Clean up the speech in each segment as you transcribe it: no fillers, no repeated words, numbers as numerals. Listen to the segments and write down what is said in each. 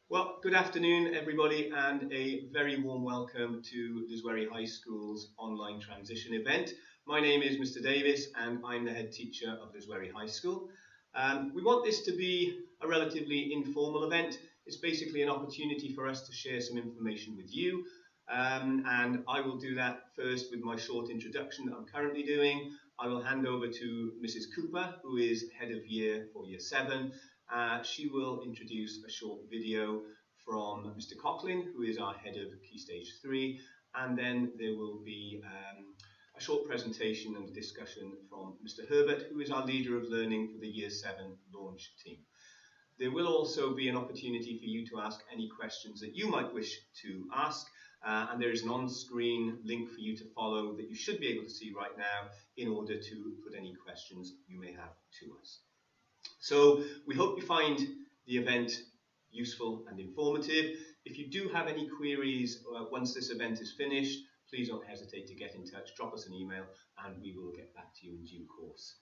Well, good afternoon, everybody, and a very warm welcome to Liswerry High School's online transition event. My name is Mr. Davis, and I'm the head teacher of Liswerry High School. We want this to be a relatively informal event. It's basically an opportunity for us to share some information with you, and I will do that first with my short introduction that I'm currently doing. I will hand over to Mrs. Cooper, who is head of year for Year 7. She will introduce a short video from Mr. Coughlin, who is our head of Key Stage 3, and then there will be a short presentation and a discussion from Mr. Herbert, who is our leader of learning for the Year 7 launch team. There will also be an opportunity for you to ask any questions that you might wish to ask, and there is an on-screen link for you to follow that you should be able to see right now in order to put any questions you may have to us. So we hope you find the event useful and informative. If you do have any queries once this event is finished, please don't hesitate to get in touch, drop us an email, and we will get back to you in due course.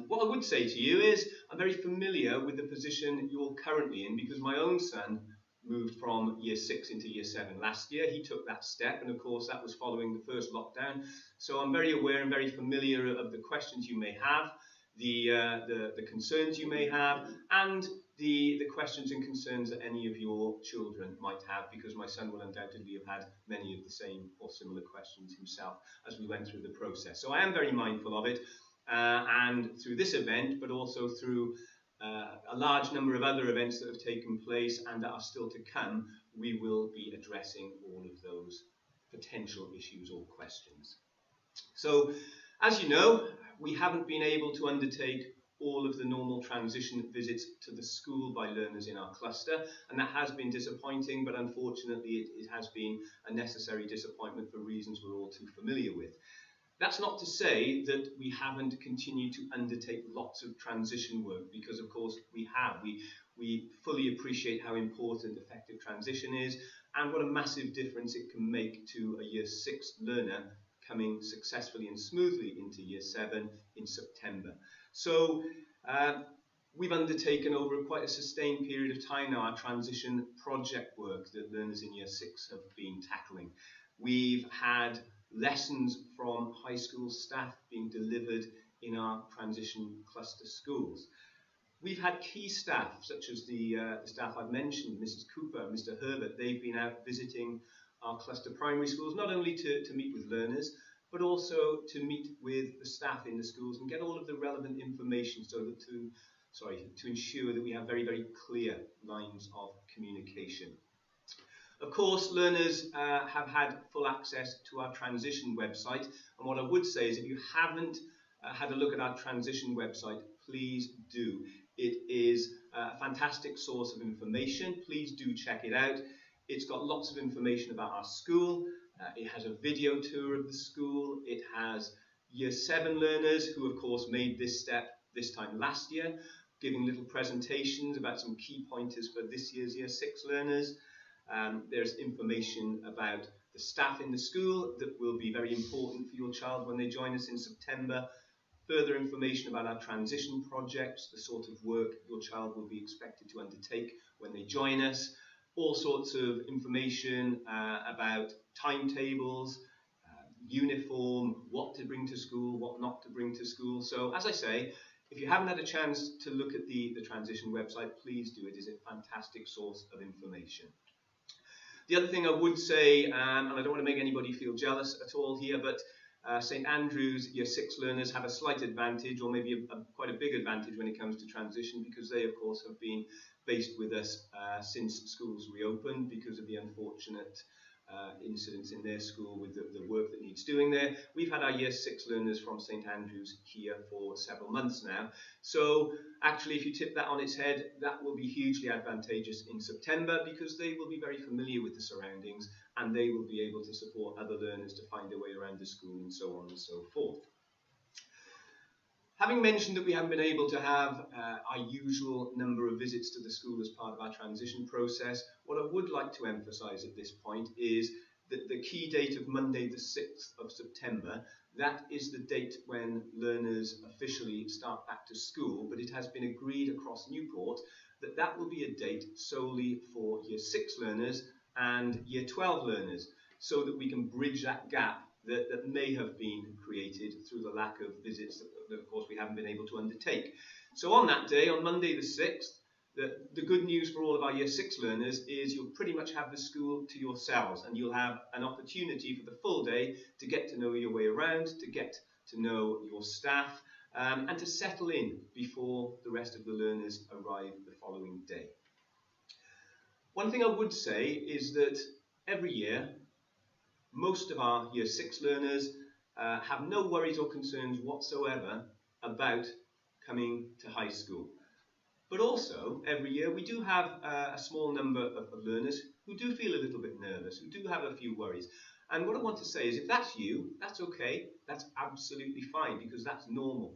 What I would say to you is I'm very familiar with the position you're currently in because my own son moved from Year 6 into Year 7 last year. He took that step, and of course that was following the first lockdown. So I'm very aware and very familiar of the questions you may have, the concerns you may have, and the questions and concerns that any of your children might have, because my son will undoubtedly have had many of the same or similar questions himself as we went through the process. So I am very mindful of it, and through this event, but also through a large number of other events that have taken place and that are still to come, we will be addressing all of those potential issues or questions. So, as you know, we haven't been able to undertake all of the normal transition visits to the school by learners in our cluster, and that has been disappointing, but unfortunately it has been a necessary disappointment for reasons we're all too familiar with. That's not to say that we haven't continued to undertake lots of transition work, because of course we have. We fully appreciate how important effective transition is and what a massive difference it can make to a Year 6 learner coming successfully and smoothly into Year 7 in September. So we've undertaken over quite a sustained period of time now our transition project work that learners in Year 6 have been tackling. We've had lessons from high school staff being delivered in our transition cluster schools. We've had key staff, such as the staff I've mentioned, Mrs. Cooper, Mr. Herbert. They've been out visiting our cluster primary schools, not only to meet with learners, but also to meet with the staff in the schools and get all of the relevant information so that to ensure that we have very, very clear lines of communication. Of course, learners have had full access to our transition website, and what I would say is if you haven't had a look at our transition website, please do. It is a fantastic source of information. Please do check it out. It's got lots of information about our school. It has a video tour of the school. It has Year 7 learners who, of course, made this step this time last year, giving little presentations about some key pointers for this year's Year 6 learners. There's information about the staff in the school that will be very important for your child when they join us in September. Further information about our transition projects, the sort of work your child will be expected to undertake when they join us. All sorts of information about timetables, uniform, what to bring to school, what not to bring to school. So as I say, if you haven't had a chance to look at the transition website, please do. It is a fantastic source of information. The other thing I would say, and I don't want to make anybody feel jealous at all here, but St Andrews Year 6 learners have a slight advantage, or maybe quite a big advantage when it comes to transition, because they of course have been based with us since schools reopened because of the unfortunate incidents in their school with the work that needs doing there. We've had our Year 6 learners from St Andrews here for several months now. So actually, if you tip that on its head, that will be hugely advantageous in September because they will be very familiar with the surroundings and they will be able to support other learners to find their way around the school and so on and so forth. Having mentioned that we haven't been able to have our usual number of visits to the school as part of our transition process, what I would like to emphasise at this point is that the key date of Monday the 6th of September, that is the date when learners officially start back to school, but it has been agreed across Newport that will be a date solely for Year 6 learners and Year 12 learners, so that we can bridge that gap that may have been created through the lack of visits that of course we haven't been able to undertake. So on that day, on Monday the 6th, the good news for all of our Year 6 learners is you'll pretty much have the school to yourselves, and you'll have an opportunity for the full day to get to know your way around, to get to know your staff, and to settle in before the rest of the learners arrive the following day. One thing I would say is that every year, most of our Year 6 learners have no worries or concerns whatsoever about coming to high school. But also, every year, we do have a small number of learners who do feel a little bit nervous, who do have a few worries. And what I want to say is, if that's you, that's okay, that's absolutely fine, because that's normal.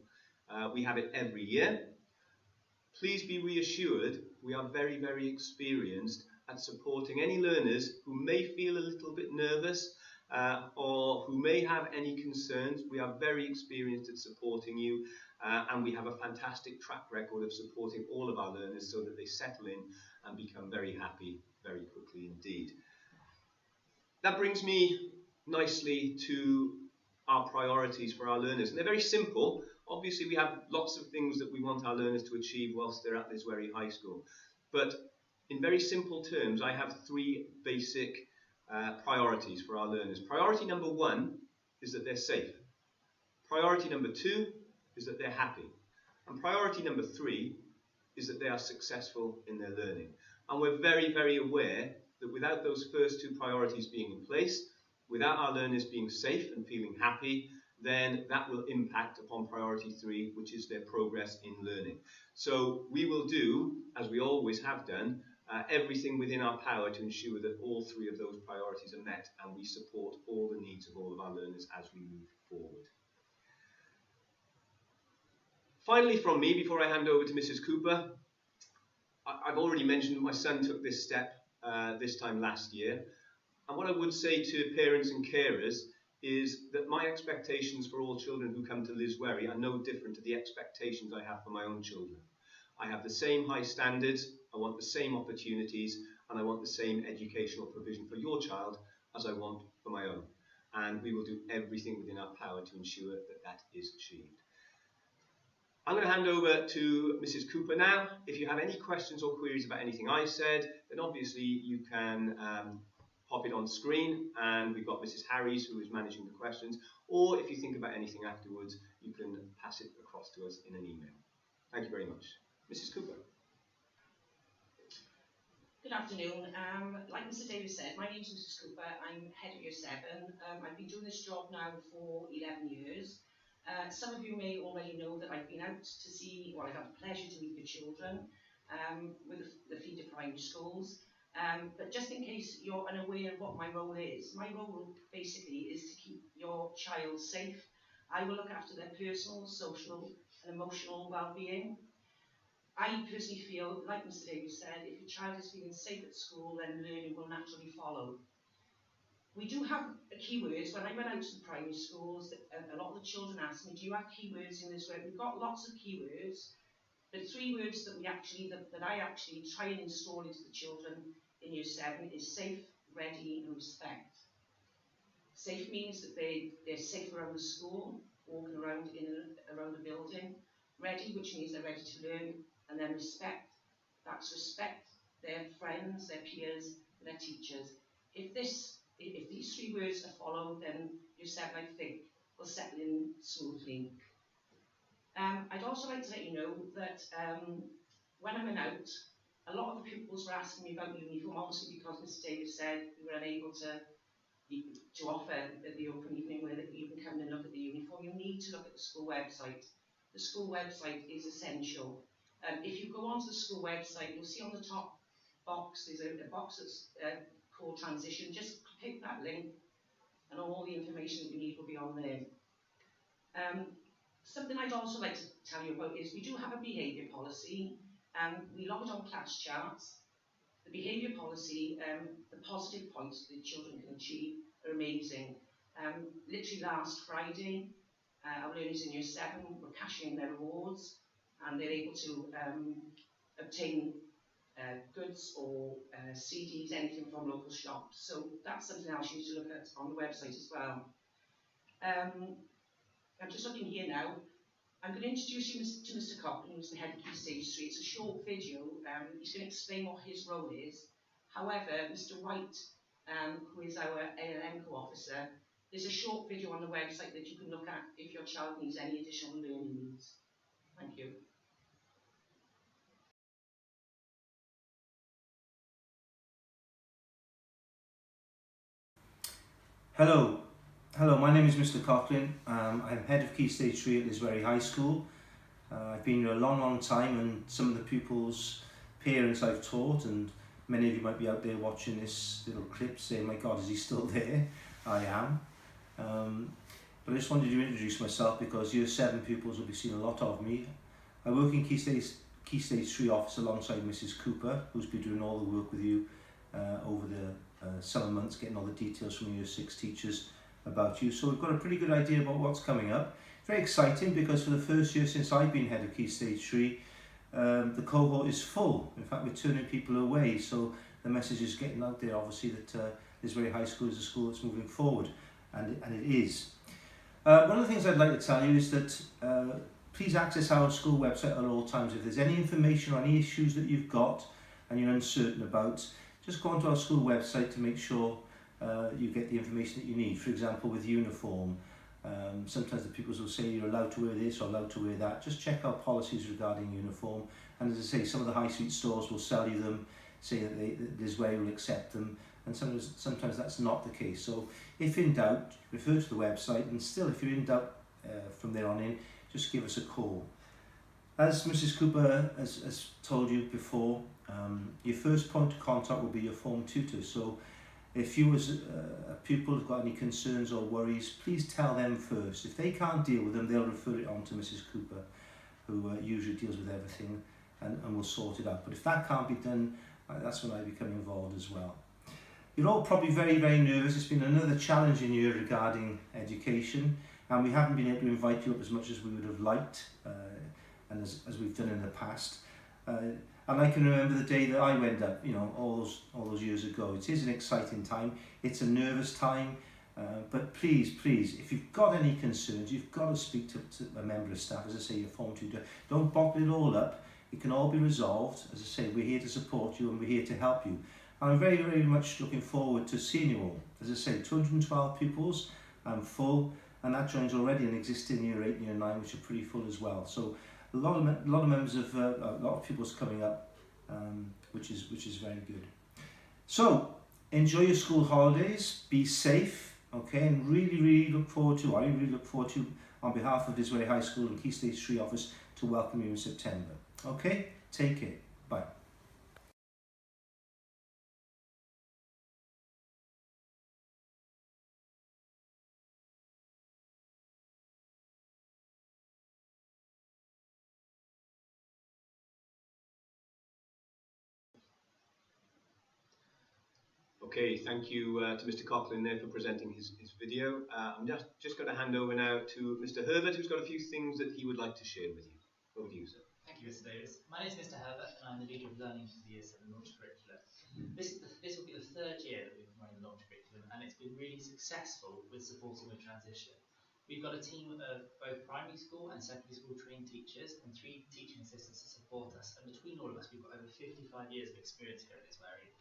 We have it every year. Please be reassured, we are very, very experienced at supporting any learners who may feel a little bit nervous or who may have any concerns. We are very experienced at supporting you, and we have a fantastic track record of supporting all of our learners so that they settle in and become very happy very quickly indeed. That brings me nicely to our priorities for our learners, and they're very simple. Obviously, we have lots of things that we want our learners to achieve whilst they're at Liswery High School, but in very simple terms, I have three basic priorities for our learners. Priority number one is that they're safe. Priority number two is that they're happy. And priority number three is that they are successful in their learning. And we're very, very aware that without those first two priorities being in place, without our learners being safe and feeling happy, then that will impact upon priority three, which is their progress in learning. So we will do, as we always have done, everything within our power to ensure that all three of those priorities are met, and we support all the needs of all of our learners as we move forward. Finally from me, before I hand over to Mrs. Cooper, I've already mentioned that my son took this step this time last year, and what I would say to parents and carers is that my expectations for all children who come to Liswery are no different to the expectations I have for my own children. I have the same high standards, I want the same opportunities, and I want the same educational provision for your child as I want for my own. And we will do everything within our power to ensure that that is achieved. I'm going to hand over to Mrs. Cooper now. If you have any questions or queries about anything I said, then obviously you can pop it on screen, and we've got Mrs. Harries who is managing the questions, or if you think about anything afterwards, you can pass it across to us in an email. Thank you very much. Mrs. Cooper. Good afternoon. Like Mr. Davis said, my name is Mrs. Cooper. I'm head of Year 7. I've been doing this job now for 11 years. Some of you may already know that I've been out to see, well, I've had the pleasure to meet the children with the feeder primary schools. But just in case you're unaware of what my role is, my role basically is to keep your child safe. I will look after their personal, social and emotional well-being. I personally feel, like Mr. Davis said, if your child is feeling safe at school, then learning will naturally follow. We do have keywords. When I went out to the primary schools, a lot of the children asked me, do you have keywords in this word? We've got lots of keywords, but three words that I actually try and install into the children in Year 7 is safe, ready and respect. Safe means that they're safe around the school, walking around around the building. Ready, which means they're ready to learn. And then respect, that's respect their friends, their peers, their teachers. If these three words are followed, then Year 7, I think, will settle in smoothly. I'd also like to let you know that when I went out, a lot of the pupils were asking me about uniform, obviously because Mr. Davis said we were unable to offer the open evening where you can come and look at the uniform. You need to look at the school website. The school website is essential. If you go onto the school website, you'll see on the top box, there's a box that's called Transition. Just click that link and all the information that you need will be on there. Something I'd also like to tell you about is we do have a behaviour policy. We log it on class charts. The behaviour policy, the positive points that the children can achieve are amazing. Literally last Friday, our learners in Year 7 were cashing in their rewards, and they're able to obtain goods or CDs, anything from local shops. So that's something else you need to look at on the website as well. I'm just looking here now. I'm going to introduce you to Mr. Cochran, who's the head of Key Stage 3. It's a short video. He's going to explain what his role is. However, Mr. White, who is our ALM co-officer, there's a short video on the website that you can look at if your child needs any additional learning needs. Thank you. Hello, my name is Mr. Coughlin. I'm head of Key Stage 3 at Lisbury High School. I've been here a long time, and some of the pupils' parents I've taught, and many of you might be out there watching this little clip saying, my God, is he still there? I am. But I just wanted to introduce myself because Year 7 pupils will be seeing a lot of me. I work in Key Stage 3 office alongside Mrs. Cooper, who's been doing all the work with you over the summer months, getting all the details from Year 6 teachers about you. So we've got a pretty good idea about what's coming up. Very exciting because for the first year since I've been head of Key Stage 3, the cohort is full. In fact, we're turning people away. So the message is getting out there, obviously, that Lisbury High School is a school that's moving forward, and it is. One of the things I'd like to tell you is that please access our school website at all times. If there's any information or any issues that you've got and you're uncertain about, just go onto our school website to make sure you get the information that you need. For example, with uniform, sometimes the pupils will say you're allowed to wear this or allowed to wear that. Just check our policies regarding uniform. And as I say, some of the high street stores will sell you them, say that this way will accept them, and sometimes that's not the case. So if in doubt, refer to the website, and still if you're in doubt from there on in, just give us a call. As Mrs. Cooper has told you before, your first point of contact will be your form tutor. So if you as a pupil have got any concerns or worries, please tell them first. If they can't deal with them, they'll refer it on to Mrs. Cooper, who usually deals with everything and will sort it out. But if that can't be done, that's when I become involved as well. You're all probably very nervous. It's been another challenging year regarding education, and we haven't been able to invite you up as much as we would have liked, and as we've done in the past. And I can remember the day that I went up, you know, all those years ago. It is an exciting time. It's a nervous time, but please, if you've got any concerns, you've got to speak to a member of staff, as I say, your form tutor. Don't bottle it all up. It can all be resolved. As I say, we're here to support you and we're here to help you. And I'm very much looking forward to seeing you all. As I say, 212 pupils, I'm full, and that joins already an existing Year 8 and Year 9, which are pretty full as well. So a lot of pupils coming up, which is very good. So enjoy your school holidays, be safe, okay, and really look forward to, on behalf of Lisbury High School and Key Stage 3 office, to welcome you in September. Okay, take care, bye. Okay, thank you to Mr. Coughlin there for presenting his video. I'm just going to hand over now to Mr. Herbert, who's got a few things that he would like to share with you. Over to you, sir. Thank you, Mr. Davis. My name is Mr. Herbert, and I'm the leader of learning for the Year 7 launch curriculum. This will be the third year that we've been running the launch curriculum, and it's been really successful with supporting the transition. We've got a team of both primary school and secondary school trained teachers and 3 teaching assistants to support us, and between all of us, we've got over 55 years of experience here at Lisbury.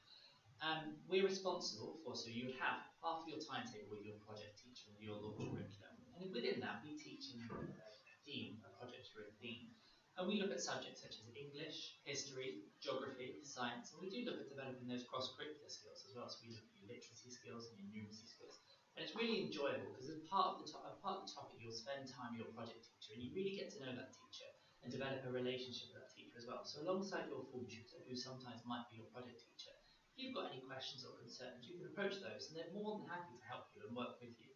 We're responsible for, so you would have half of your timetable with your project teacher and your launch curriculum, and within that we teach in a theme, a project or a theme, and we look at subjects such as English, history, geography, science, and we do look at developing those cross-curricular skills as well, so we look at your literacy skills and your numeracy skills, and it's really enjoyable because as part of the topic you'll spend time with your project teacher and you really get to know that teacher and develop a relationship with that teacher as well. So alongside your form tutor, who sometimes might be your project teacher, if you've got any questions or concerns, you can approach those and they're more than happy to help you and work with you.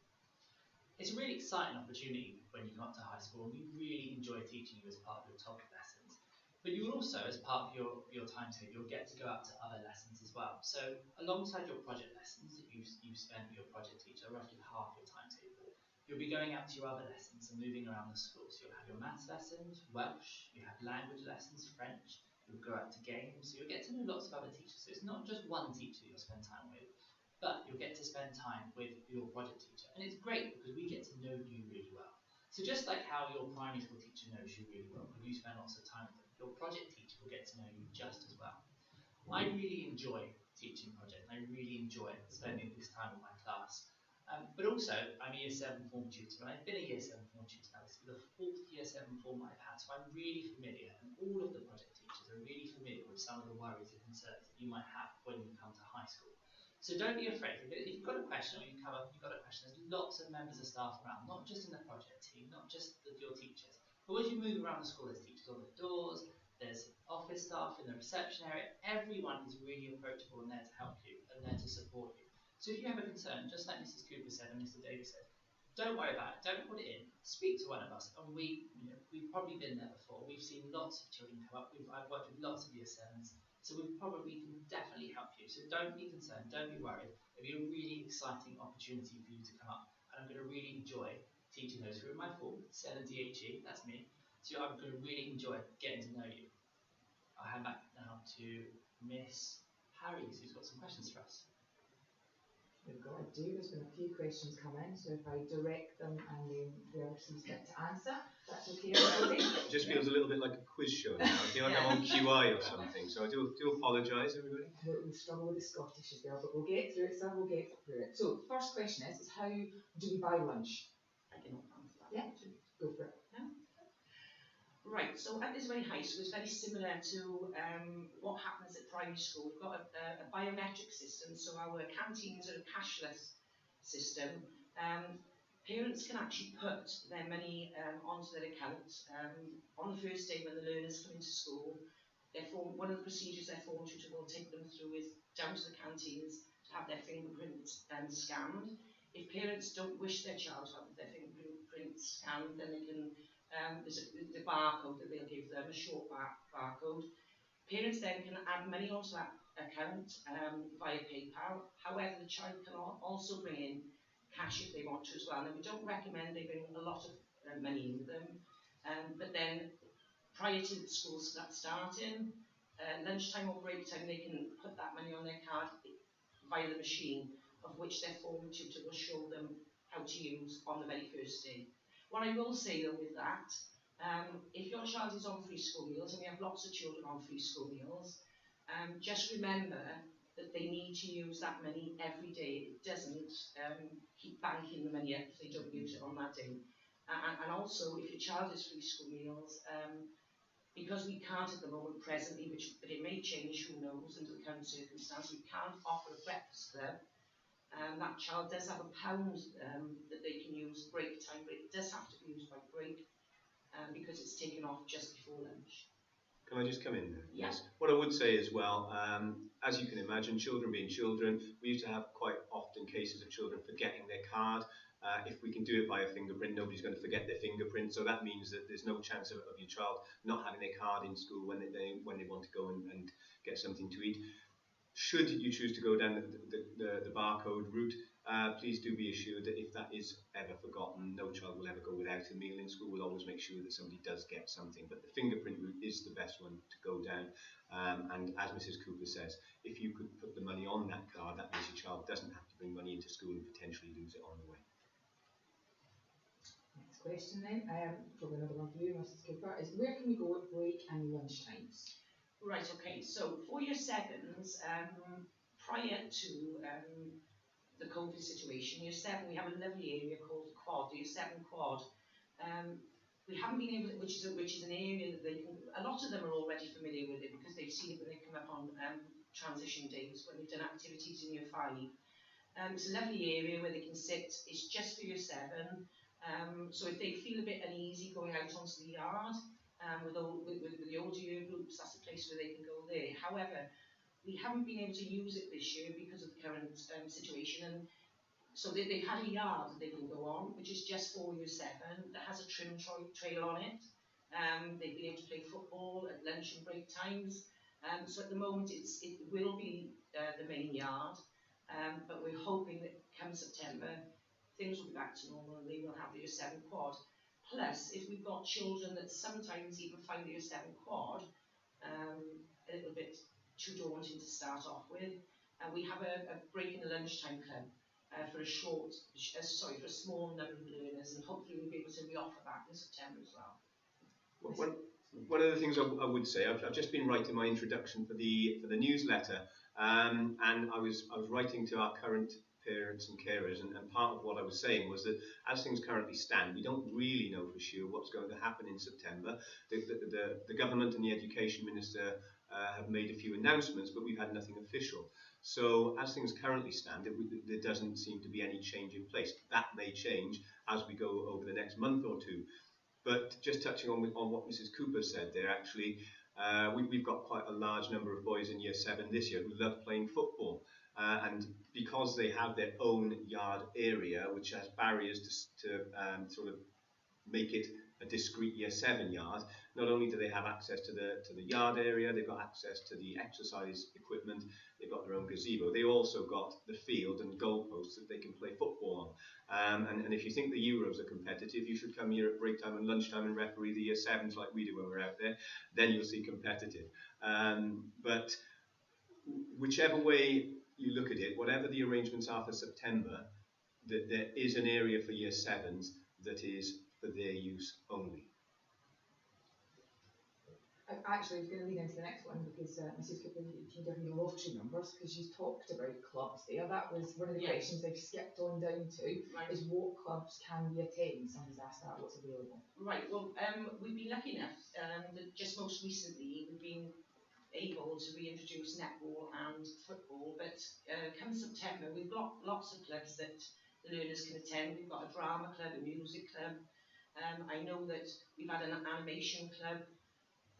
It's a really exciting opportunity when you come up to high school, and we really enjoy teaching you as part of your topic lessons. But you will also, as part of your timetable, you'll get to go out to other lessons as well. So alongside your project lessons that you spend with your project teacher, roughly half your timetable, you'll be going out to your other lessons and moving around the school. So you'll have your maths lessons, Welsh, you have language lessons, French, you'll go out to games, so you'll get to know lots of other teachers. So it's not just one teacher you'll spend time with, but you'll get to spend time with your project teacher. And it's great because we get to know you really well. So just like how your primary school teacher knows you really well, because you spend lots of time with them, your project teacher will get to know you just as well. I really enjoy teaching projects. I really enjoy spending this time with my class. But also, I'm a Year 7 form tutor, and I've been a Year 7 form tutor now. This is the 4th Year 7 form I've had, so I'm really familiar, and all of the project teachers are really familiar with some of the worries and concerns that you might have when you come to high school. So don't be afraid. If you've got a question or you've got a question, there's lots of members of staff around, not just in the project team, not just your teachers, but as you move around the school, there's teachers on the doors, there's office staff in the reception area. Everyone is really approachable and there to help you and there to support you. So if you have a concern, just like Mrs. Cooper said and Mr. Davis said, don't worry about it. Don't put it in. Speak to one of us. And we've probably been there before. We've seen lots of children come up. I've worked with lots of Year 7s, so we can definitely help you. So don't be concerned. Don't be worried. It'll be a really exciting opportunity for you to come up, and I'm going to really enjoy teaching those who are in my form, 7DHE. That's me. So I'm going to really enjoy getting to know you. I'll hand back now to Miss Harries, who's got some questions for us. We've got to do. There's been a few questions come in, so if I direct them and then whoever sees fit to answer, that's okay, everybody? It just feels a little bit like a quiz show now. I feel like I'm on QI or something, so I do apologise, everybody. We'll struggle with the Scottish as well, but we'll get through it, so we'll get through it. So, first question is how do we buy lunch? I can answer that. Yeah, go for it. Right, so at Lisbury High School, it's very similar to what happens at primary school. We've got a biometric system, so our canteens are a cashless system. Parents can actually put their money onto their account on the first day when the learners come into school. One of the procedures their form tutor will take them through is down to the canteens to have their fingerprint scanned. If parents don't wish their child to have their fingerprint scanned, then they can there's the barcode that they'll give them, a short barcode. Parents then can add money onto that account via PayPal. However, the child can also bring in cash if they want to as well. Now, we don't recommend they bring a lot of money in with them, but then prior to the school starting, lunchtime or break time, they can put that money on their card via the machine, of which their form tutor will show them how to use on the very first day. What I will say though with that, if your child is on free school meals, and we have lots of children on free school meals, just remember that they need to use that money every day. It doesn't keep banking the money up if they don't use it on that day. And also, if your child is free school meals, because we can't at the moment presently, but it may change, who knows, under the current circumstance, we can't offer a breakfast club. That child does have £1 that they can use break time, but it does have to be used by break because it's taken off just before lunch. Can I just come in there? Yes. What I would say as well, as you can imagine, children being children, we used to have quite often cases of children forgetting their card. If we can do it by a fingerprint, nobody's going to forget their fingerprint, so that means that there's no chance of your child not having their card in school when they want to go and get something to eat. Should you choose to go down the barcode route, please do be assured that if that is ever forgotten, no child will ever go without a meal in school. We'll always make sure that somebody does get something, but the fingerprint route is the best one to go down. And as Mrs. Cooper says, if you could put the money on that card, that means your child doesn't have to bring money into school and potentially lose it on the way. Next question then, probably another one for you, Mrs. Cooper, is where can we go at break and lunch times? Right, okay, so for Year 7s, prior to the COVID situation, Year 7, we have a lovely area called the Quad, the Year 7 Quad. We haven't been able to, which is an area that they can, a lot of them are already familiar with it because they've seen it when they come up on transition days, when they've done activities in Year 5. It's a lovely area where they can sit, it's just for Year 7, so if they feel a bit uneasy going out onto the yard, with the older year groups, that's a place where they can go there. However, we haven't been able to use it this year because of the current situation, and so they've had a yard that they can go on, which is just for Year 7, that has a trim trail on it. They've been able to play football at lunch and break times. So at the moment it will be the main yard, but we're hoping that come September things will be back to normal and they will have the Year 7 Quad. Plus, if we've got children that sometimes even find the Year 7 Quad a little bit too daunting to start off with. We have a break in the lunchtime club for a for a small number of learners, and hopefully we'll be able to reoffer that in September as well. One of the things I would say, I've just been writing my introduction for the newsletter, and I was writing to our current parents and carers, and part of what I was saying was that as things currently stand, we don't really know for sure what's going to happen in September. The government and the education minister have made a few announcements, but we've had nothing official. So as things currently stand, there doesn't seem to be any change in place. That may change as we go over the next month or two. But just touching on what Mrs. Cooper said there, actually, we've got quite a large number of boys in Year 7 this year who love playing football. And because they have their own yard area, which has barriers to sort of make it a discrete Year 7 yard, not only do they have access to the yard area, they've got access to the exercise equipment, they've got their own gazebo, they also got the field and goalposts that they can play football on. And if you think the Euros are competitive, you should come here at break time and lunchtime and referee the Year 7s like we do when we're out there, then you'll see competitive. But whichever way you look at it, whatever the arrangements are for September, there is an area for Year 7s that is for their use only. Actually, I was going to lead into the next one because Mrs. Cooper, you can give me the lottery numbers because you talked about clubs there. That was one of the questions they've skipped on down to, is what clubs can we attend? Somebody's asked that, what's available. Right, well, we've been lucky enough that just most recently we've been able to reintroduce netball and football, but come September we've got lots of clubs that the learners can attend. We've got a drama club, a music club. I know that we've had an animation club.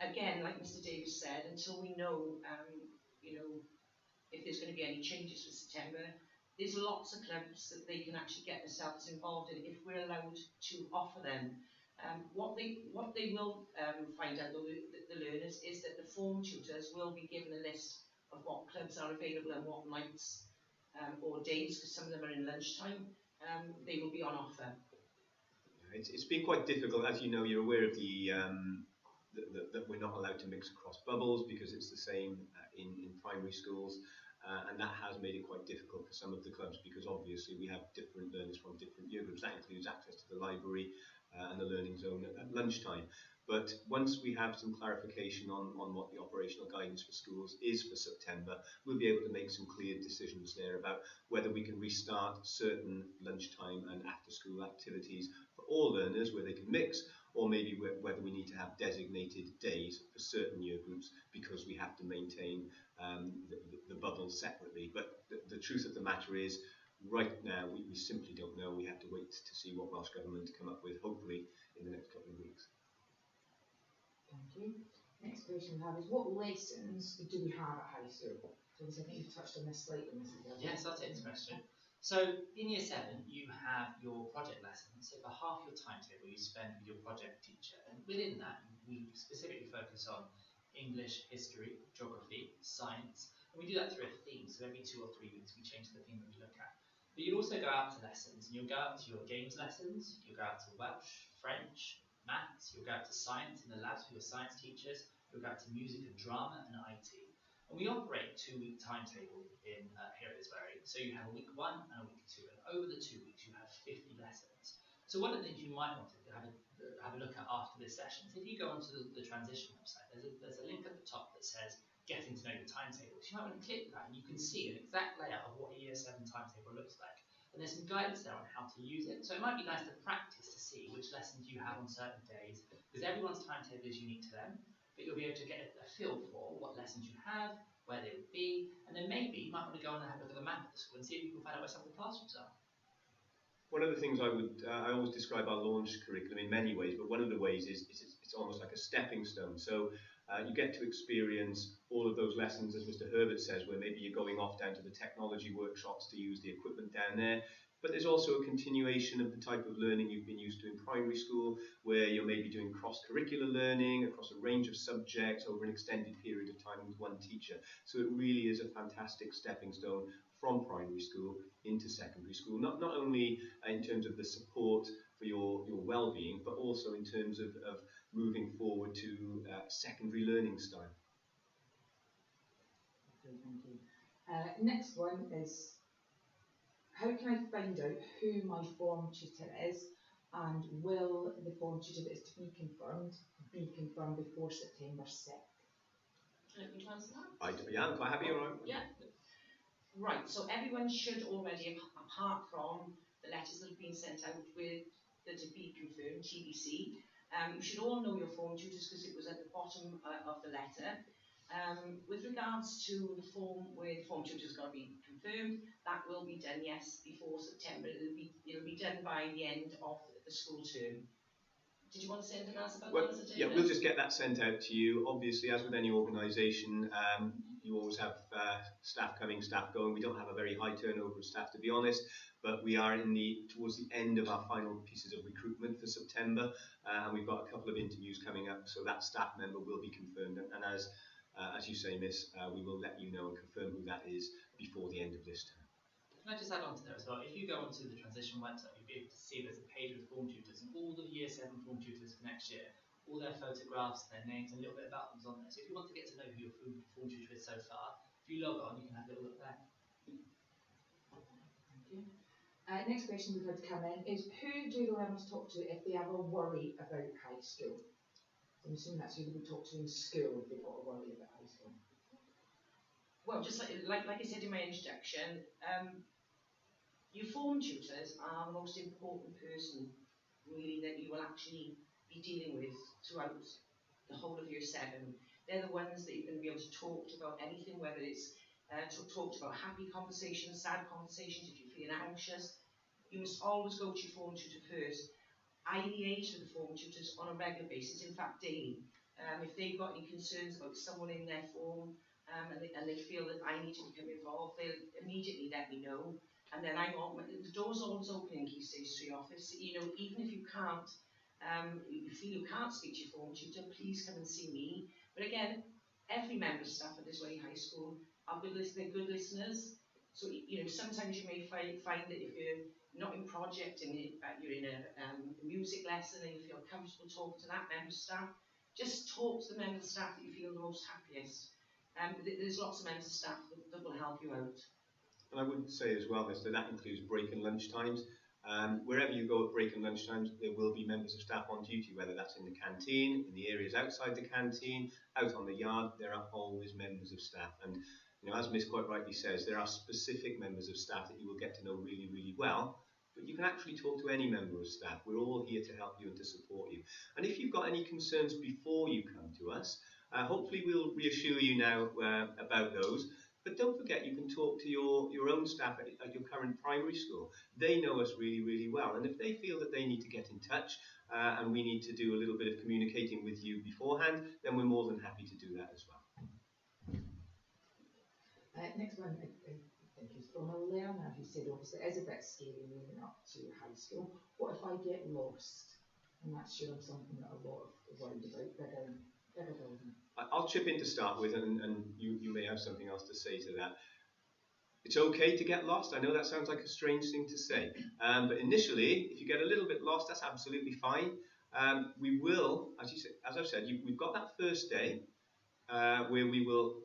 Again, like Mr. Davis said, until we know, if there's going to be any changes for September, there's lots of clubs that they can actually get themselves involved in if we're allowed to offer them. What they will find out, though, the learners, is that the form tutors will be given a list of what clubs are available and what nights or days, because some of them are in lunchtime, they will be on offer. It's been quite difficult, as you know, you're aware of that we're not allowed to mix across bubbles because it's the same in primary schools, and that has made it quite difficult for some of the clubs because obviously we have different learners from different year groups. That includes access to the library and the learning zone at lunchtime. But once we have some clarification on what the operational guidance for schools is for September, we'll be able to make some clear decisions there about whether we can restart certain lunchtime and after school activities for all learners where they can mix, or maybe whether we need to have designated days for certain year groups because we have to maintain the bubbles separately. But the truth of the matter is, right now we simply don't know. We have to wait to see what Welsh Government come up with, hopefully in the next couple of weeks. Thank you. Next question we have is, what lessons do we have at high school? So I think you've touched on this slightly, Mrs. Hill. Yes, I'll take this question. So in Year 7, you have your project lessons. So for half your timetable you spend with your project teacher, and within that we specifically focus on English, history, geography, science, and we do that through a theme. So every 2 or 3 weeks we change the theme that we look at. But you'll also go out to lessons, and you'll go out to your games lessons, you'll go out to Welsh, French, maths, you'll go out to science in the labs with your science teachers, you'll go out to music and drama and IT. And we operate 2-week timetable in here at Lisbury. So you have a week 1 and a week 2, and over the 2 weeks you have 50 lessons. So one of the things you might want to have a look at after this session is if you go onto the transition website, there's a link at the top that says getting to know the timetable. So you might want to click that and you can see an exact layout of what a Year 7 timetable looks like. And there's some guidance there on how to use it. So it might be nice to practice to see which lessons you have on certain days, because everyone's timetable is unique to them. But you'll be able to get a feel for what lessons you have, where they would be, and then maybe you might want to go on and have a look at the map of the school and see if you can find out where some of the classrooms are. One of the things I always describe our launch curriculum in many ways, but one of the ways is it's almost like a stepping stone. So you get to experience all of those lessons, as Mr. Herbert says, where maybe you're going off down to the technology workshops to use the equipment down there. But there's also a continuation of the type of learning you've been used to in primary school, where you're maybe doing cross-curricular learning across a range of subjects over an extended period of time with one teacher. So it really is a fantastic stepping stone from primary school into secondary school, not only in terms of the support for your well-being, but also in terms of moving forward to secondary learning style. Okay, thank you. Next one is, how can I find out who my form tutor is, and will the form tutor that is to be confirmed before September 6th? Would you like me to answer that? Yeah, I'm quite happy. All right. Yeah. Right, so everyone should already, apart from the letters that have been sent out with the to be confirmed, TBC, you should all know your form tutors because it was at the bottom of the letter. With regards to the form where the form tutors got to be confirmed, that will be done, yes, before September. It'll be done by the end of the school term. Did you want to say anything else about that, Mr. Davis? Yeah, we'll just get that sent out to you. Obviously, as with any organisation, you always have staff coming, staff going. We don't have a very high turnover of staff, to be honest, but we are towards the end of our final pieces of recruitment for September, and we've got a couple of interviews coming up, so that staff member will be confirmed. And as you say, Miss, we will let you know and confirm who that is before the end of this term. Can I just add on to that as well? If you go onto the transition website, you'll be able to see there's a page with form tutors, and all the Year 7 form tutors for next year, all their photographs, their names, and a little bit about them's on there. So if you want to get to know who your form tutor is so far, if you log on, you can have a little look there. Thank you. Next question we've had come in is, who do the learners talk to if they have a worry about high school? I'm assuming that's who they would talk to in school if they've got a worry about high school. Well, just like I said in my introduction, your form tutors are the most important person, really, that you will actually be dealing with throughout the whole of Year 7. They're the ones that you're going to be able to talk to about anything, whether it's talk about happy conversations, sad conversations, if you're feeling anxious. You must always go to your form tutor first. I liaise with the form tutors on a regular basis, in fact daily. If they've got any concerns about someone in their form and they feel that I need to become involved, they'll immediately let me know. And then the door's always open in Key Stage 3 office. You know, even if you can't, you feel you can't speak to your form tutor, please come and see me. But again, every member of staff at Lisworry High School are good listeners. So, you know, sometimes you may find that if you're not in project and you're in a music lesson and you feel comfortable talking to that member of staff, just talk to the member of staff that you feel the most happiest. There's lots of members of staff that will help you out. And I would say as well, Mister, that includes break and lunch times. Wherever you go at break and lunch times, there will be members of staff on duty, whether that's in the canteen, in the areas outside the canteen, out on the yard. There are always members of staff. And you know, as Miss quite rightly says, there are specific members of staff that you will get to know really, really well. But you can actually talk to any member of staff. We're all here to help you and to support you. And if you've got any concerns before you come to us, hopefully we'll reassure you now about those. But don't forget, you can talk to your own staff at your current primary school. They know us really, really well. And if they feel that they need to get in touch and we need to do a little bit of communicating with you beforehand, then we're more than happy to do that as well. Next one, I think, is from a learner who said, obviously, it is a bit scary moving up to high school. What if I get lost? And that's sure something that a lot of worried about, bigger building. I'll chip in to start with, and you may have something else to say to that. It's okay to get lost. I know that sounds like a strange thing to say, but initially, if you get a little bit lost, that's absolutely fine. We will, as I've said, we've got that first day where we will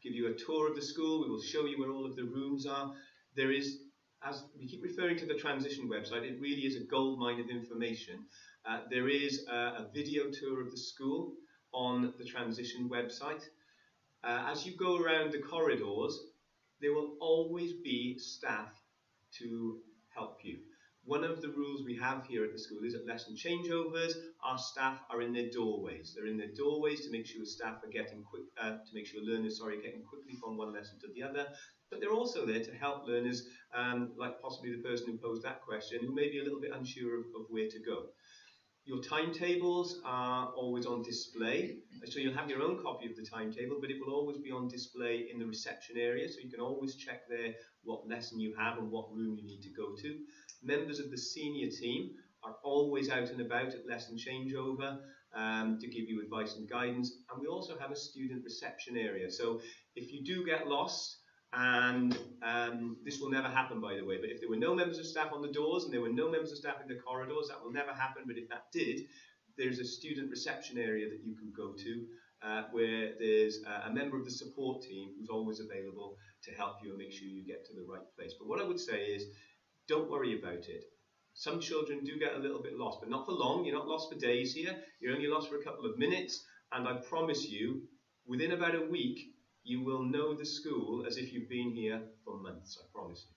give you a tour of the school. We will show you where all of the rooms are. There is, as we keep referring to the transition website, it really is a goldmine of information. There is a video tour of the school on the transition website. As you go around the corridors, there will always be staff to help you. One of the rules we have here at the school is at lesson changeovers, our staff are in their doorways. They're in their doorways to make sure staff are getting learners are getting quickly from one lesson to the other. But they're also there to help learners, like possibly the person who posed that question, who may be a little bit unsure of where to go. Your timetables are always on display, so you'll have your own copy of the timetable, but it will always be on display in the reception area, so you can always check there what lesson you have and what room you need to go to. Members of the senior team are always out and about at lesson changeover to give you advice and guidance, and we also have a student reception area, so if you do get lost, and this will never happen, by the way, but if there were no members of staff on the doors and there were no members of staff in the corridors, that will never happen. But if that did, there's a student reception area that you can go to where there's a member of the support team who's always available to help you and make sure you get to the right place. But what I would say is, don't worry about it. Some children do get a little bit lost, but not for long. You're not lost for days here. You're only lost for a couple of minutes. And I promise you, within about a week, you will know the school as if you've been here for months. I promise you.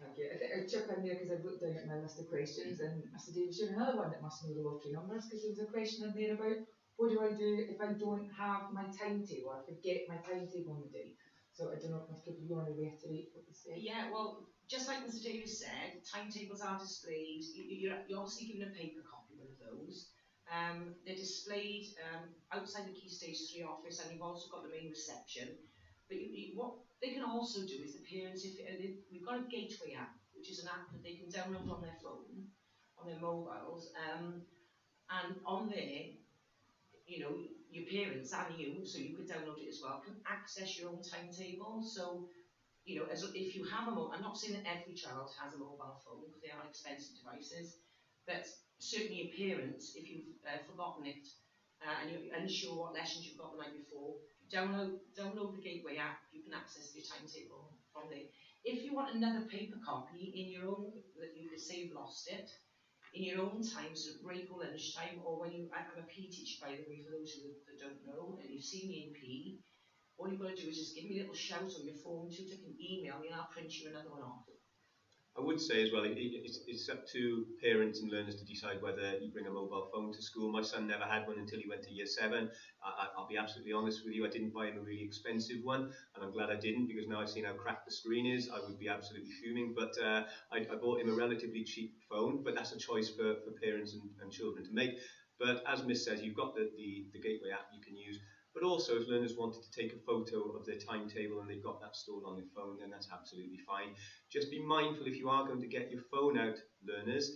Thank you. I think I'll chip in there because I've looked down at my list of questions, and Mr. Davis, you're another one that must know the lottery numbers, because there was a question in there about what do I do if I don't have my timetable or forget my timetable on the day. So I don't know if Mr. Cooper, you want to reiterate what you said? Yeah, well, just like Mr. Davis said, timetables are displayed. You're obviously given a paper copy of those. They're displayed outside the Key Stage 3 office, and you've also got the main reception. But what they can also do is the parents, we've got a Gateway app, which is an app that they can download on their phone, on their mobiles, and on there, you know, your parents and you, so you could download it as well, can access your own timetable. So, you know, if you have I'm not saying that every child has a mobile phone because they are expensive devices, but certainly your parents, if you've forgotten it and you're unsure what lessons you've got the night before, download the Gateway app. You can access your timetable from there. If you want another paper copy in your own, that you could say you've lost it, in your own time, so break or lunchtime, or when I'm a PE teacher, by the way, for those that don't know, and you've seen me in PE, all you've got to do is just give me a little shout on your phone, tutor can email me, and I'll print you another one off. I would say as well, it's up to parents and learners to decide whether you bring a mobile phone to school. My son never had one until he went to year 7. I'll be absolutely honest with you, I didn't buy him a really expensive one, and I'm glad I didn't, because now I've seen how cracked the screen is, I would be absolutely fuming. But I bought him a relatively cheap phone, but that's a choice for parents and children to make. But as Miss says, you've got the Gateway app you can use. But also, if learners wanted to take a photo of their timetable and they've got that stored on their phone, then that's absolutely fine. Just be mindful, if you are going to get your phone out, learners,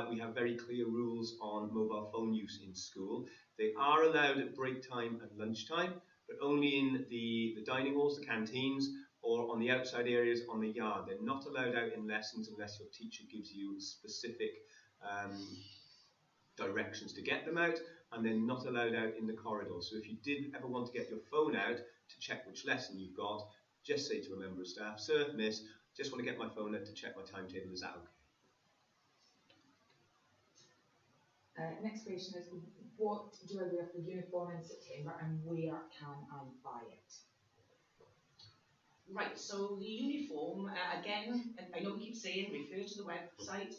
we have very clear rules on mobile phone use in school. They are allowed at break time and lunchtime, but only in the dining halls, the canteens, or on the outside areas on the yard. They're not allowed out in lessons unless your teacher gives you specific directions to get them out, and they're not allowed out in the corridor. So if you did ever want to get your phone out to check which lesson you've got, just say to a member of staff, "Sir, miss, just want to get my phone out to check my timetable, is that okay?" Next question is, what do I wear for uniform in September, and where can I buy it? Right, so the uniform, again, I know we keep saying refer to the website.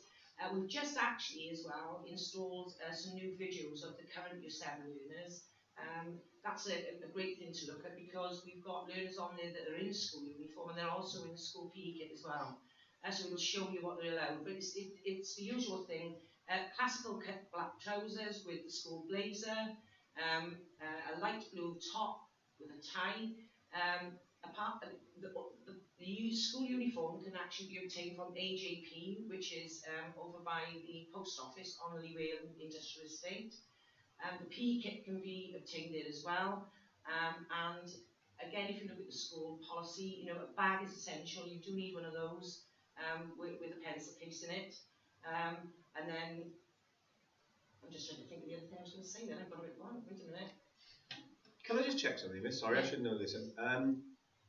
We've just actually as well installed some new videos of the current Year 7 learners. That's a great thing to look at, because we've got learners on there that are in school uniform, and they're also in the school PE kit as well. So we'll show you what they're allowed. But it's the usual thing. Classical cut black trousers with the school blazer, a light blue top with a tie. The school uniform can actually be obtained from AJP, which is over by the post office on the Leeway Industrial Estate. The PE kit can be obtained there as well. And again, if you look at the school policy, you know, a bag is essential. You do need one of those with a pencil case in it. And then, I'm just trying to think of the other thing I was going to say then. I've got a bit blank. Wait a minute. Can I just check something, Miss? Sorry, I should know this.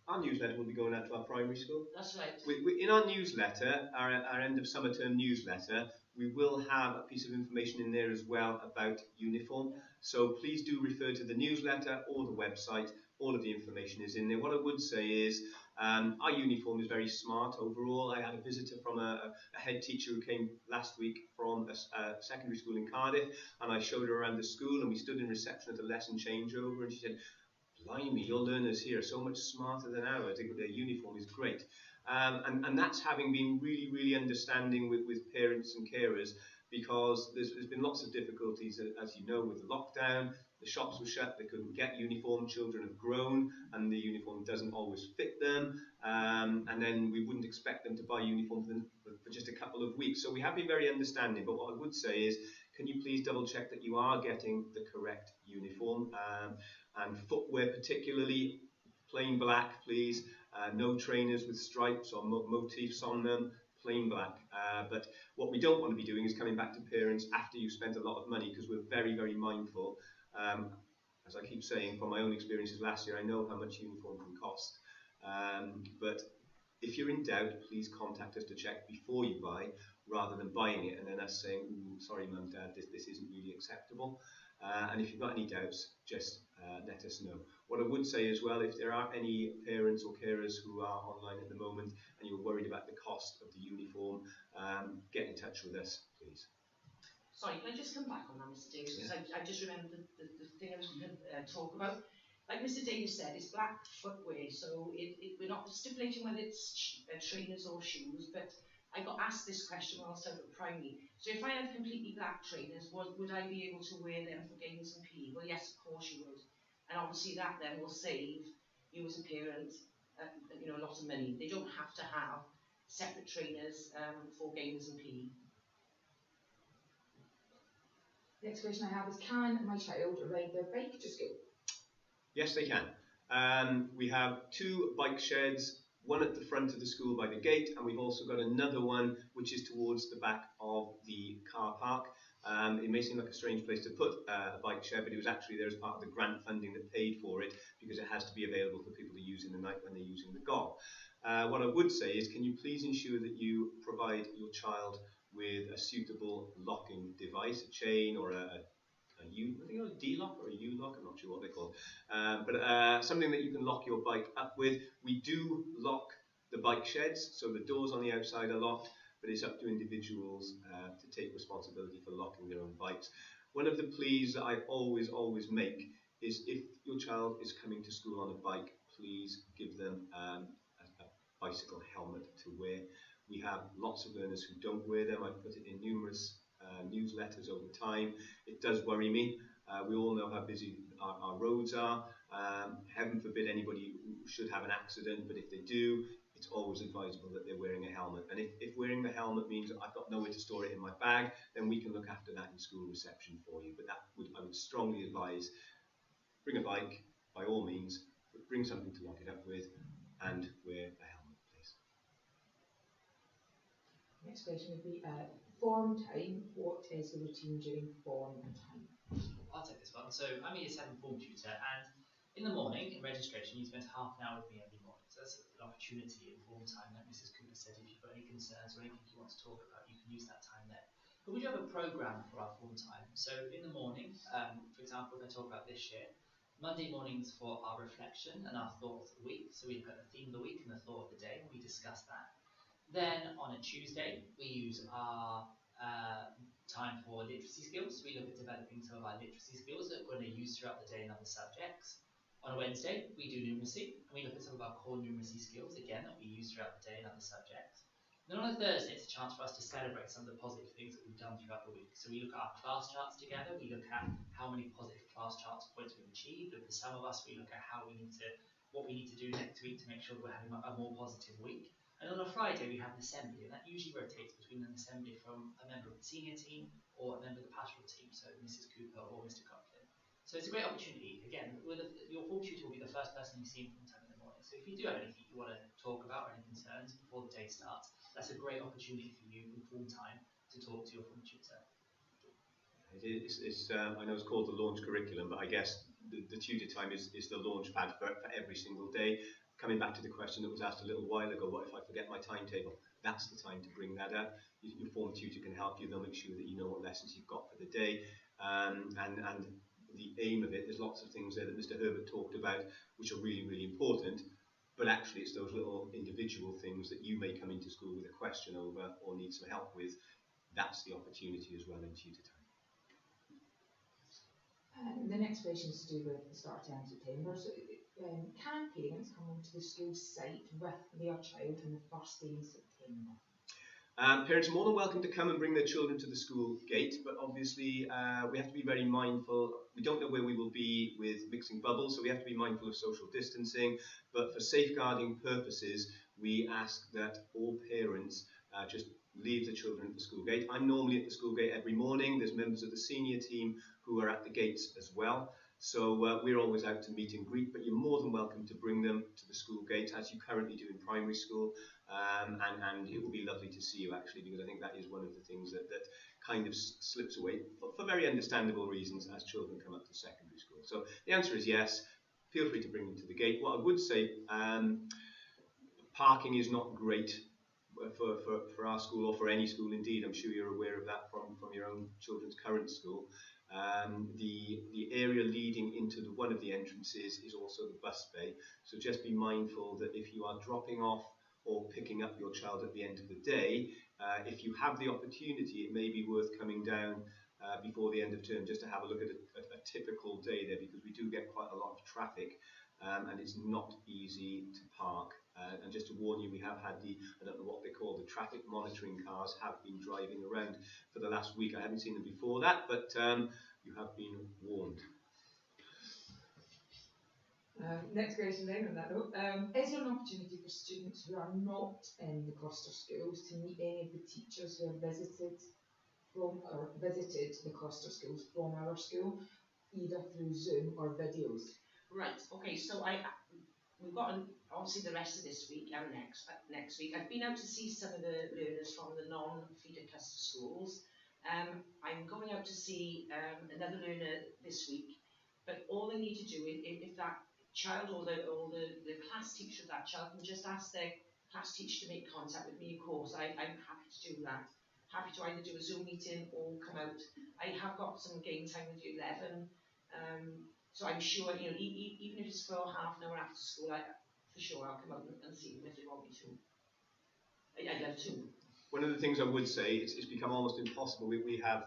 Our newsletter will be going out to our primary school. That's right. In our newsletter, our end of summer term newsletter, we will have a piece of information in there as well about uniform. So please do refer to the newsletter or the website. All of the information is in there. What I would say is our uniform is very smart overall. I had a visitor from a head teacher who came last week from a secondary school in Cardiff, and I showed her around the school, and we stood in reception at the lesson changeover, and she said, "Blimey, your learners here are so much smarter than ours. Their uniform is great." And that's having been really, really understanding with parents and carers, because there's been lots of difficulties, as you know, with the lockdown. The shops were shut, they couldn't get uniform, children have grown, and the uniform doesn't always fit them, and then we wouldn't expect them to buy uniform for just a couple of weeks. So we have been very understanding, but what I would say is, can you please double check that you are getting the correct uniform, and footwear particularly, plain black please, no trainers with stripes or motifs on them, plain black. But what we don't want to be doing is coming back to parents after you've spent a lot of money, because we're very, very mindful. as I keep saying, from my own experiences last year, I know how much uniform can cost. But if you're in doubt, please contact us to check before you buy, rather than buying it and then us saying, "Ooh, sorry mum, dad, this isn't really acceptable." And if you've got any doubts, just let us know. What I would say as well, if there are any parents or carers who are online at the moment and you're worried about the cost of the uniform, get in touch with us, please. Sorry, can I just come back on that, Mr. Davis? Because I just remembered the thing I was going to talk about. Like Mr. Davis said, it's black footwear, so we're not stipulating whether it's trainers or shoes, but I got asked this question whilst I was at primary. So if I had completely black trainers, would I be able to wear them for games and PE? Well, yes, of course you would. And obviously that then will save you as a parent, a lot of money. They don't have to have separate trainers for games and PE. Next question I have is, can my child ride their bike to school? Yes, they can. We have 2 bike sheds, one at the front of the school by the gate, and we've also got another one which is towards the back of the car park. It may seem like a strange place to put a bike shed, but it was actually there as part of the grant funding that paid for it, because it has to be available for people to use in the night when they're using the golf. What I would say is, can you please ensure that you provide your child with a suitable locking device, a chain or a D-lock or a U-lock, I'm not sure what they're called, but something that you can lock your bike up with. We do lock the bike sheds, so the doors on the outside are locked, but it's up to individuals to take responsibility for locking their own bikes. One of the pleas that I always make is, if your child is coming to school on a bike, please give them a bicycle helmet to wear. We have lots of learners who don't wear them. I've put it in numerous newsletters over time. It does worry me. We all know how busy our roads are. Heaven forbid anybody should have an accident, but if they do, it's always advisable that they're wearing a helmet. And if wearing the helmet means I've got nowhere to store it in my bag, then we can look after that in school reception for you. But I would strongly advise, bring a bike by all means, but bring something to lock it up with, and wear a helmet, please. Next question would be, form time. What is the routine during form time? I'll take this one. So I'm a Year 7 form tutor, and in the morning, in registration, you spend half an hour with me every morning. So that's an opportunity in form time, like Mrs. Cooper said. If you've got any concerns or anything you want to talk about, you can use that time there. But we do have a programme for our form time. So in the morning, for example, we're going to talk about this year. Monday mornings for our reflection and our thought of the week. So we've got the theme of the week and the thought of the day, and we discuss that. Then on a Tuesday, we use our time for literacy skills. We look at developing some of our literacy skills that we're going to use throughout the day in other subjects. On a Wednesday, we do numeracy, and we look at some of our core numeracy skills, again, that we use throughout the day in other subjects. Then on a Thursday, it's a chance for us to celebrate some of the positive things that we've done throughout the week. So we look at our class charts together, we look at how many positive class charts points we've achieved, and for some of us, we look at what we need to do next week to make sure we're having a more positive week. And on a Friday, we have an assembly, and that usually rotates between an assembly from a member of the senior team or a member of the pastoral team, so Mrs. Cooper or Mr. Coughlin. So it's a great opportunity. Again, your form tutor will be the first person you see in form time in the morning. So if you do have anything you want to talk about or any concerns before the day starts, that's a great opportunity for you in form time to talk to your form tutor. I know it's called the launch curriculum, but I guess the tutor time is the launch pad for every single day. Coming back to the question that was asked a little while ago, what if I forget my timetable? That's the time to bring that up. Your form tutor can help you. They'll make sure that you know what lessons you've got for the day. And the aim of it, there's lots of things there that Mr. Herbert talked about, which are really, really important. But actually, it's those little individual things that you may come into school with a question over or need some help with. That's the opportunity as well in tutor time. The next question is to do with the start term September. So, can parents come onto the school site with their child on the first day in September? Parents are more than welcome to come and bring their children to the school gate, but obviously we have to be very mindful. We don't know where we will be with mixing bubbles, so we have to be mindful of social distancing. But for safeguarding purposes, we ask that all parents just leave the children at the school gate. I'm normally at the school gate every morning. There's members of the senior team who are at the gates as well. So we're always out to meet and greet, but you're more than welcome to bring them to the school gate, as you currently do in primary school, and it will be lovely to see you actually, because I think that is one of the things that kind of slips away for very understandable reasons as children come up to secondary school. So the answer is yes, feel free to bring them to the gate. What I would say, parking is not great for our school, or for any school indeed. I'm sure you're aware of that from your own children's current school. The area leading into one of the entrances is also the bus bay, so just be mindful that if you are dropping off or picking up your child at the end of the day, if you have the opportunity, it may be worth coming down before the end of term just to have a look at a typical day there, because we do get quite a lot of traffic, and it's not easy to park. And just to warn you, we have had I don't know what they call the traffic monitoring cars, have been driving around for the last week. I haven't seen them before that, but you have been warned. Next question then on that note. Is there an opportunity for students who are not in the cluster schools to meet any of the teachers who have visited the cluster schools from our school, either through Zoom or videos? Right, okay, so we've got obviously the rest of this week and next week. I've been out to see some of the learners from the non-feeder cluster schools. I'm going out to see another learner this week, but all they need to do, if that child or the class teacher of that child can just ask their class teacher to make contact with me, of course, I'm happy to do that. Happy to either do a Zoom meeting or come out. I have got some game time with year 11, so I'm sure, you know, even if it's for half an hour after school, for sure I'll come out and see them if they want me to. I'd love to. One of the things I would say, it's become almost impossible. We have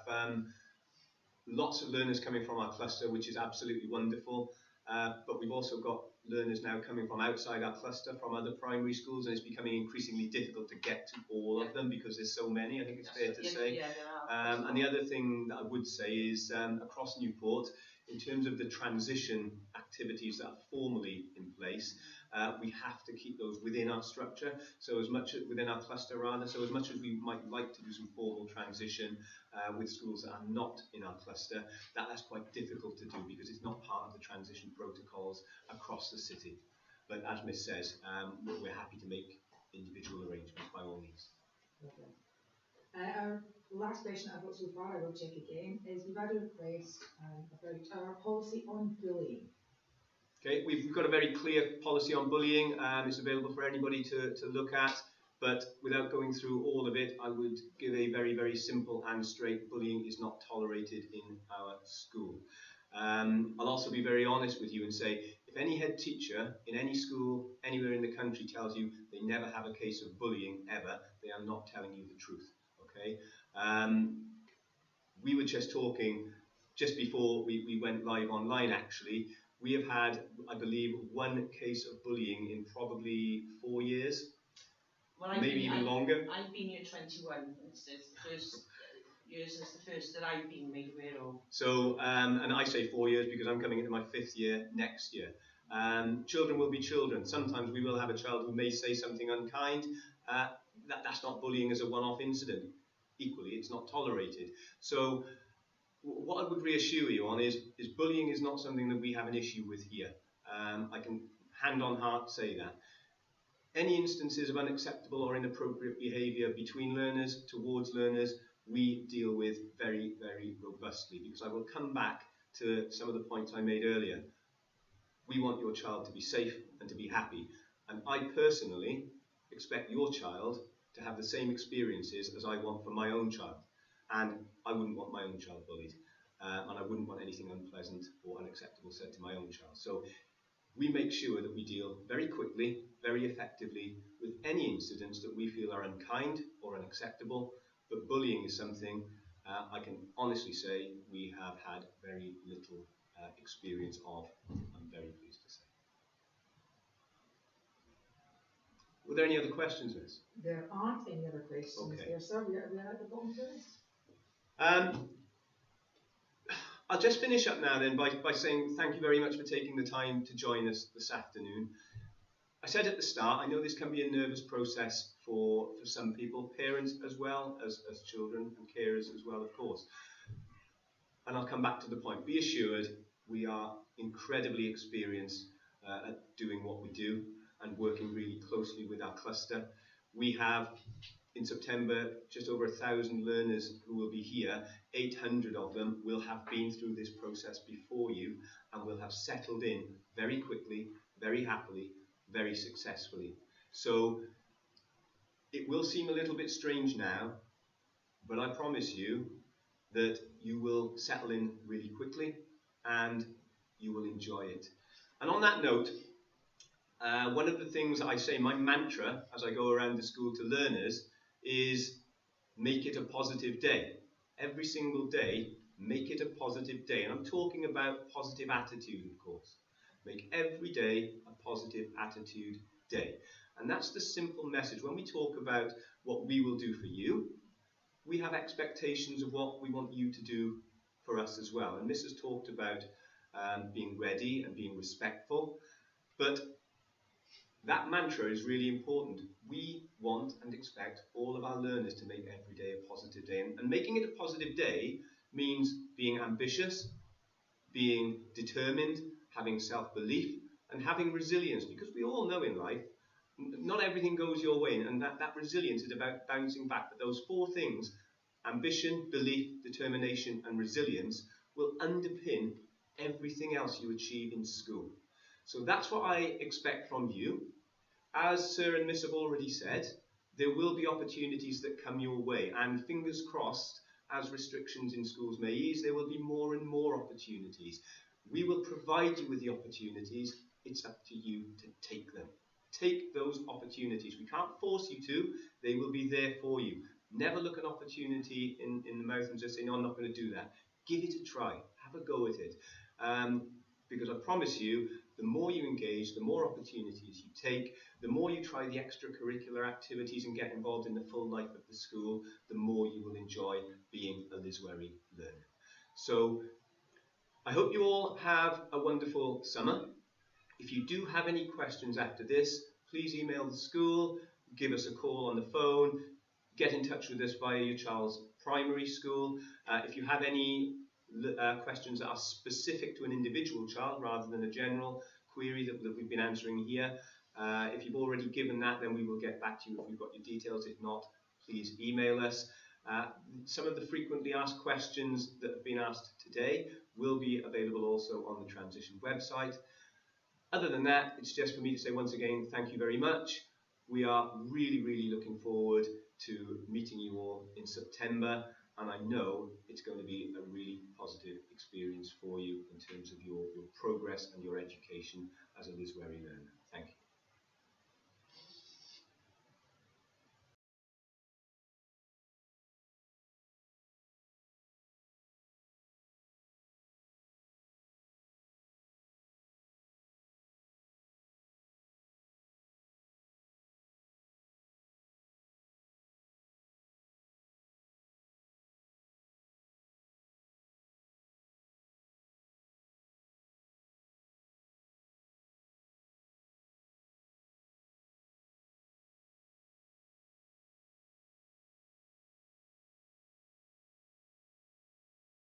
lots of learners coming from our cluster, which is absolutely wonderful, but we've also got learners now coming from outside our cluster, from other primary schools, and it's becoming increasingly difficult to get to all of them because there's so many, I think it's fair to say. Yeah, there are. And the other thing that I would say is across Newport, in terms of the transition activities that are formally in place, we have to keep those within our structure, so as much within our cluster rather, so as much as we might like to do some formal transition with schools that are not in our cluster, that's quite difficult to do because it's not part of the transition protocols across the city. But as Miss says, we're happy to make individual arrangements by all means. Okay. Our last question I've got so far, I will check again, is we've had a request about our policy on bullying. Okay, we've got a very clear policy on bullying. It's available for anybody to look at, but without going through all of it, I would give a very, very simple and straight: bullying is not tolerated in our school. I'll also be very honest with you and say, if any head teacher in any school anywhere in the country tells you they never have a case of bullying ever, they are not telling you the truth. Okay, we were just talking just before we went live online actually. We have had, I believe, one case of bullying in probably 4 years, well, maybe even longer. I've been here 21, it's the first years, it's the first that I've been made aware of. So, and I say 4 years because I'm coming into my 5th year next year. Children will be children. Sometimes we will have a child who may say something unkind. That's not bullying as a one-off incident. Equally, it's not tolerated. So, what I would reassure you on is bullying is not something that we have an issue with here. I can hand on heart say that. Any instances of unacceptable or inappropriate behaviour between learners, towards learners, we deal with very, very robustly, because I will come back to some of the points I made earlier. We want your child to be safe and to be happy, and I personally expect your child to have the same experiences as I want for my own child. And I wouldn't want my own child bullied, and I wouldn't want anything unpleasant or unacceptable said to my own child. So we make sure that we deal very quickly, very effectively with any incidents that we feel are unkind or unacceptable. But bullying is something I can honestly say we have had very little experience of, I'm very pleased to say. Were there any other questions, Miss? There aren't any other questions Okay. there, sir. We are at the bottom of the list. I'll just finish up now then by saying thank you very much for taking the time to join us this afternoon. I said at the start, I know this can be a nervous process for some people, parents as well as children, and carers as well, of course. And I'll come back to the point. Be assured, We are incredibly experienced at doing what we do and working really closely with our cluster. We have, in September, just over 1,000 learners who will be here. 800 of them will have been through this process before you and will have settled in very quickly, very happily, very successfully. So it will seem a little bit strange now, but I promise you that you will settle in really quickly and you will enjoy it. And on that note, one of the things I say, my mantra as I go around the school to learners, is make it a positive day. Every single day, make it a positive day. And I'm talking about positive attitude, of course. Make every day a positive attitude day. And that's the simple message. When we talk about what we will do for you, we have expectations of what we want you to do for us as well. And Miss has talked about being ready and being respectful. But that mantra is really important. We want and expect all of our learners to make every day a positive day. And making it a positive day means being ambitious, being determined, having self-belief, and having resilience. Because we all know in life, not everything goes your way. And that resilience is about bouncing back. But those four things, ambition, belief, determination, and resilience, will underpin everything else you achieve in school. So that's what I expect from you. As Sir and Miss have already said, there will be opportunities that come your way, and fingers crossed, as restrictions in schools may ease, there will be more and more opportunities. We will provide you with the opportunities. It's up to you to take them. Take those opportunities. We can't force you to. They will be there for you. Never look an opportunity in the mouth and just say, no, I'm not going to do that. Give it a try. Have a go at it. Because I promise you, the more you engage, the more opportunities you take, the more you try the extracurricular activities and get involved in the full life of the school, the more you will enjoy being a Liswerry learner. So I hope you all have a wonderful summer. If you do have any questions after this, please email the school, give us a call on the phone, get in touch with us via your child's primary school. If you have any questions that are specific to an individual child rather than a general query that we've been answering here, if you've already given that, then we will get back to you if we've got your details. If not, please email us. Some of the frequently asked questions that have been asked today will be available also on the Transition website. Other than that, it's just for me to say once again, thank you very much. We are really, really looking forward to meeting you all in September, and I know it's going to be a really positive experience for you in terms of your progress and your education as a Liswerry